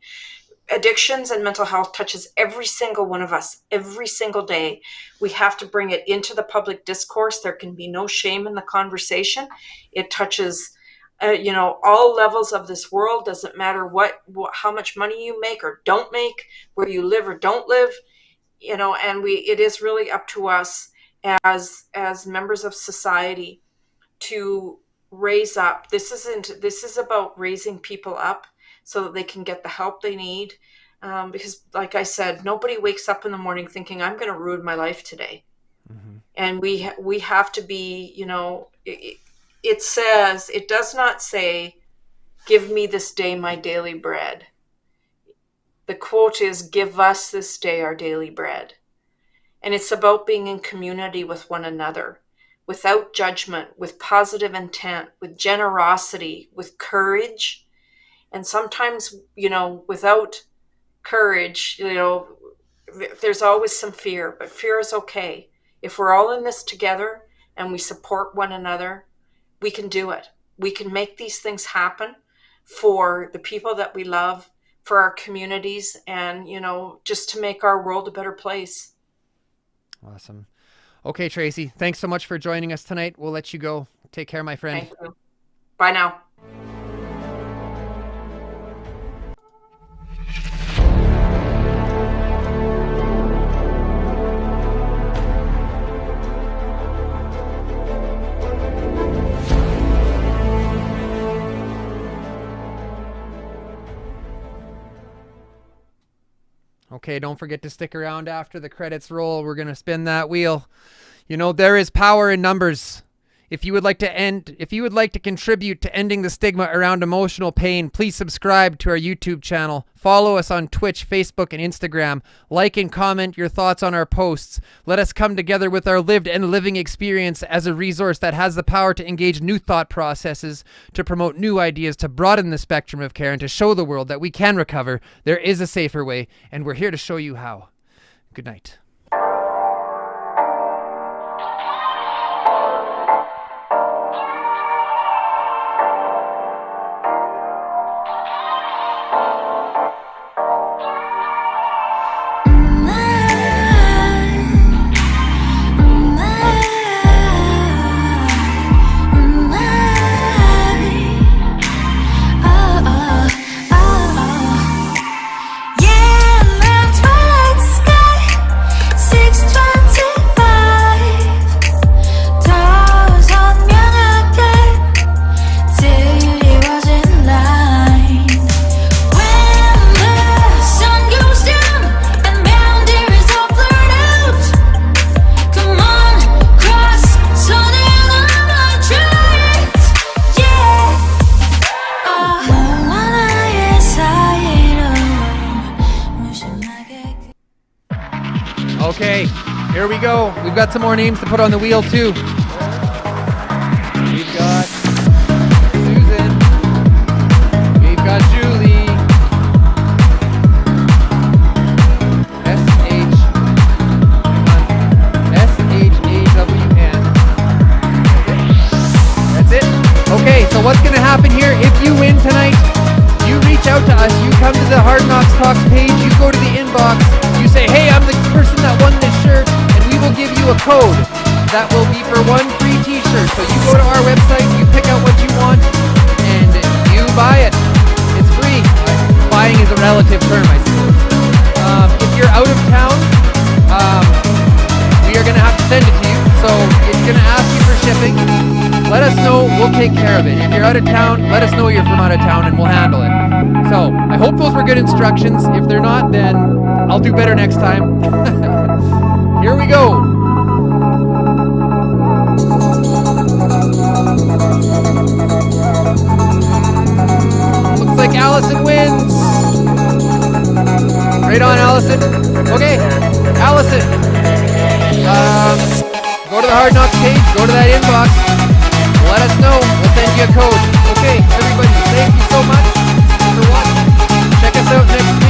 Addictions and mental health touches every single one of us every single day. We have to bring it into the public discourse. There can be no shame in the conversation. It touches all levels of this world. Doesn't matter how much money you make or don't make, where you live or don't live, and it is really up to us as members of society to raise up. This is about raising people up so that they can get the help they need. Because like I said, nobody wakes up in the morning thinking, I'm going to ruin my life today. Mm-hmm. And we have to be, it does not say, give me this day my daily bread. The quote is, give us this day our daily bread. And it's about being in community with one another, without judgment, with positive intent, with generosity, with courage. And sometimes, without courage, there's always some fear, but fear is okay. If we're all in this together and we support one another, we can do it. We can make these things happen for the people that we love, for our communities, and, just to make our world a better place. Awesome. Okay, Tracy, thanks so much for joining us tonight. We'll let you go. Take care, my friend. Thank you. Bye now. Okay, don't forget to stick around after the credits roll. We're going to spin that wheel. There is power in numbers. If you would like to contribute to ending the stigma around emotional pain, please subscribe to our YouTube channel. Follow us on Twitch, Facebook, and Instagram. Like and comment your thoughts on our posts. Let us come together with our lived and living experience as a resource that has the power to engage new thought processes, to promote new ideas, to broaden the spectrum of care, and to show the world that we can recover. There is a safer way, and we're here to show you how. Good night. Okay, here we go. We've got some more names to put on the wheel too. We've got Susan. We've got Julie. S-H-A-W-N. That's it. Okay, so what's going to happen here? If you win tonight, you reach out to us. You come to the Hard Knox Talks page. You go to the inbox. You say, hey, I'm the person that won this shirt, and we will give you a code that will be for one free t-shirt. So you go to our website, you pick out what you want, and you buy it. It's free. Buying is a relative term, I suppose. If you're out of town, we are going to have to send it to you. So it's going to ask you for shipping. Let us know. We'll take care of it. If you're out of town, let us know you're from out of town, and we'll handle it. So I hope those were good instructions. If they're not, then I'll do better next time. Here we go. Allison wins. Right on, Allison. Okay, Allison. Go to the Hard Knox page. Go to that inbox. Let us know. We'll send you a code. Okay, everybody, thank you so much for watching. Check us out next